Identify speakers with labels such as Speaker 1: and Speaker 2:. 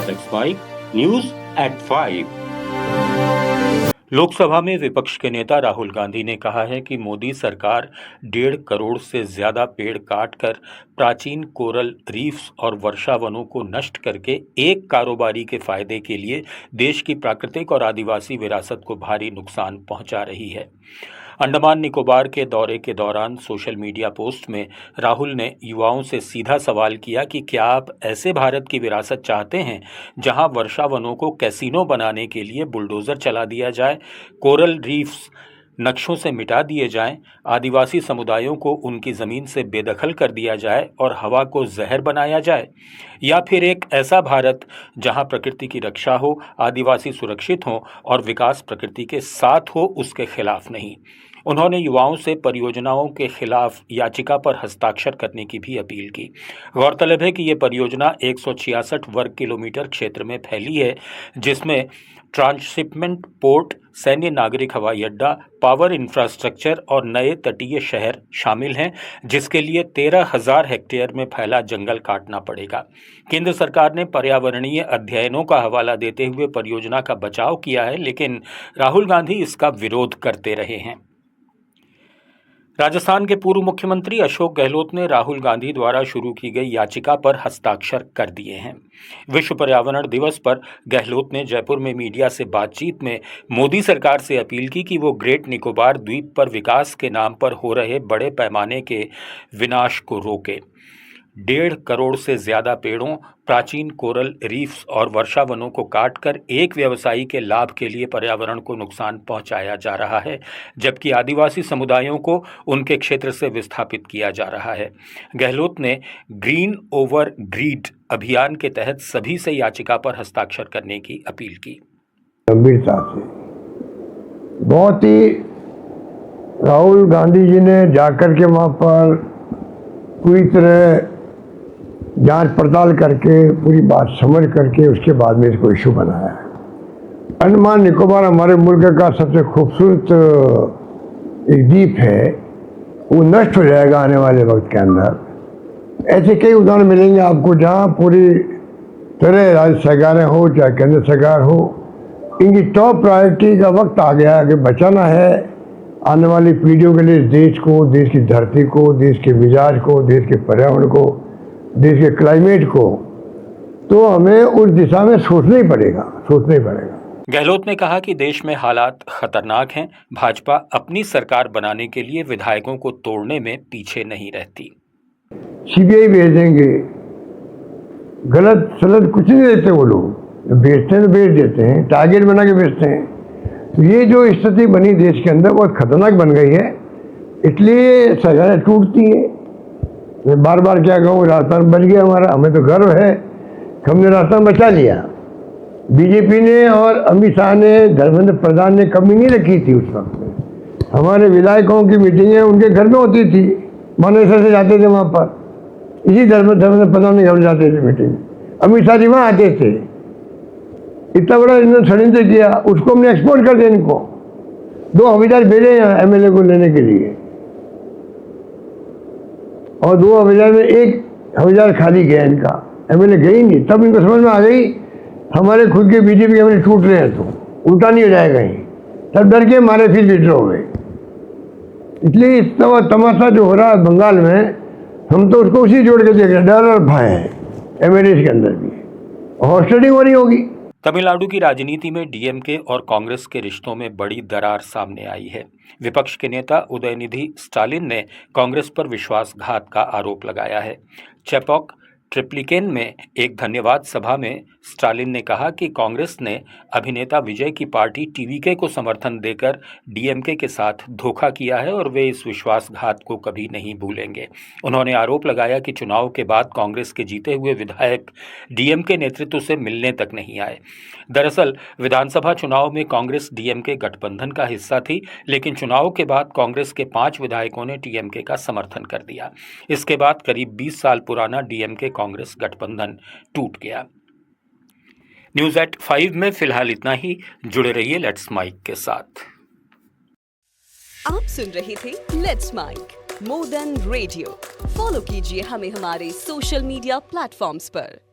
Speaker 1: Let's mike news at 5। Lok Sabha में विपक्ष के नेता राहुल गांधी ने कहा है कि मोदी सरकार 1.5 करोड़ से ज्यादा पेड़ काटकर प्राचीन कोरल रीफ्स और वर्षा वनों को नष्ट करके एक कारोबारी के फायदे के लिए देश की प्राकृतिक और आदिवासी विरासत को भारी नुकसान पहुंचा रही है। अंडमान निकोबार के दौरे के दौरान सोशल मीडिया पोस्ट में राहुल ने युवाओं से सीधा सवाल किया कि क्या आप ऐसे भारत की विरासत चाहते हैं जहां वर्षा वनों को कैसीनो बनाने के लिए बुलडोजर चला दिया जाए, कोरल रीफ्स नक्शों से मिटा दिए जाएं, आदिवासी समुदायों को उनकी ज़मीन से बेदखल कर दिया जाए और हवा को जहर बनाया जाए, या फिर एक ऐसा भारत जहां प्रकृति की रक्षा हो, आदिवासी सुरक्षित हों और विकास प्रकृति के साथ हो, उसके खिलाफ नहीं। उन्होंने युवाओं से परियोजनाओं के खिलाफ याचिका पर हस्ताक्षर करने की भी अपील की। गौरतलब है कि ये परियोजना 166 वर्ग किलोमीटर क्षेत्र में फैली है, जिसमें ट्रांसशिपमेंट पोर्ट, सैन्य नागरिक हवाई अड्डा, पावर इंफ्रास्ट्रक्चर और नए तटीय शहर शामिल हैं, जिसके लिए 13,000 हेक्टेयर में फैला जंगल काटना पड़ेगा। केंद्र सरकार ने पर्यावरणीय अध्ययनों का हवाला देते हुए परियोजना का बचाव किया है, लेकिन राहुल गांधी इसका विरोध करते रहे हैं। राजस्थान के पूर्व मुख्यमंत्री अशोक गहलोत ने राहुल गांधी द्वारा शुरू की गई याचिका पर हस्ताक्षर कर दिए हैं। विश्व पर्यावरण दिवस पर गहलोत ने जयपुर में मीडिया से बातचीत में मोदी सरकार से अपील की कि वो ग्रेट निकोबार द्वीप पर विकास के नाम पर हो रहे बड़े पैमाने के विनाश को रोके। 1.5 करोड़ से ज्यादा पेड़ों, प्राचीन कोरल रीफ्स और वर्षा वनों को काटकर एक व्यवसायी के लाभ के लिए पर्यावरण को नुकसान पहुंचाया जा रहा है, जबकि आदिवासी समुदायों को उनके क्षेत्र से विस्थापित किया जा रहा है। गहलोत ने ग्रीन ओवर ग्रीड अभियान के तहत सभी से याचिका पर हस्ताक्षर करने की अपील की।
Speaker 2: गंभीरता से बहुत ही राहुल गांधी जी ने जाकर के वहाँ पर पूरी तरह जांच पड़ताल करके पूरी बात समझ करके उसके बाद में इसको इशू बनाया है। अंडमान निकोबार हमारे मुल्क का सबसे खूबसूरत एक द्वीप है, वो नष्ट हो जाएगा आने वाले वक्त के अंदर। ऐसे कई उदाहरण मिलेंगे आपको जहाँ पूरी तरह राज्य सरकारें हो चाहे केंद्र सरकार हो, इनकी टॉप प्रायोरिटी का वक्त आ गया कि बचाना है आने वाली पीढ़ियों के लिए देश को, देश की धरती को, देश के मिजाज को, देश के पर्यावरण को, देश के क्लाइमेट को। तो हमें उस दिशा में सोचना ही पड़ेगा।
Speaker 1: गहलोत ने कहा कि देश में हालात खतरनाक हैं। भाजपा अपनी सरकार बनाने के लिए विधायकों को तोड़ने में पीछे नहीं रहती।
Speaker 2: सीबीआई भेज देंगे, गलत सलत कुछ नहीं देते वो लोग, बेचते हैं तो बेच देते हैं, टारगेट बना के बेचते हैं। तो ये जो स्थिति बनी देश के अंदर बहुत खतरनाक बन गई है, इसलिए सरकारें टूटती है। मैं बार बार क्या कहूँ, राजस्थान बच गया हमारा, हमें तो गर्व है कि हमने राजस्थान बचा लिया। बीजेपी ने और अमित शाह ने, धर्मेंद्र प्रधान ने कमी नहीं रखी थी उस वक्त में। हमारे विधायकों की मीटिंगें उनके घर में होती थी, मानेसर से जाते थे वहाँ पर, इसी धर्मेंद्र प्रधान के घर जाते थे मीटिंग, अमित शाह जी वहाँ आते थे। इतना बड़ा इन्होंने षड्यंत्र किया, उसको हमने एक्सपोर्ट कर दिया। इनको 2 हवलदार भेजे यहाँ एमएलए को लेने के लिए, और 2 हवलदार में 1 हवलदार खाली गया, इनका एमएलए गई नहीं। तब इनको समझ में आ गई हमारे खुद के बीजेपी के एमएलए टूट रहे हैं, तो उल्टा नहीं हो जाएगा कहीं। तब डर के हमारे फिर विड्रॉ हो गए। इसलिए इतना तमाशा जो हो रहा है बंगाल में, हम तो उसको उसी जोड़ के देख रहे हैं, डर और भय है एमएलए के अंदर भी, हॉस्टिंग हो रही होगी।
Speaker 1: तमिलनाडु की राजनीति में डीएमके और कांग्रेस के रिश्तों में बड़ी दरार सामने आई है। विपक्ष के नेता उदयनिधि स्टालिन ने कांग्रेस पर विश्वासघात का आरोप लगाया है। चेपॉक ट्रिप्लिकेन में एक धन्यवाद सभा में स्टालिन ने कहा कि कांग्रेस ने अभिनेता विजय की पार्टी टीवीके को समर्थन देकर डीएमके के साथ धोखा किया है और वे इस विश्वासघात को कभी नहीं भूलेंगे। उन्होंने आरोप लगाया कि चुनाव के बाद कांग्रेस के जीते हुए विधायक डीएमके नेतृत्व से मिलने तक नहीं आए। दरअसल विधानसभा चुनाव में कांग्रेस डीएमके गठबंधन का हिस्सा थी, लेकिन चुनाव के बाद कांग्रेस के 5 विधायकों ने टीएमके का समर्थन कर दिया। इसके बाद करीब 20 साल पुराना डीएमके कांग्रेस गठबंधन टूट गया। न्यूज एट 5 में फिलहाल इतना ही। जुड़े रहिए लेट्स माइक के साथ।
Speaker 3: आप सुन रहे थे let's mic more than radio. Follow कीजिए हमें हमारे सोशल मीडिया प्लेटफॉर्म्स पर।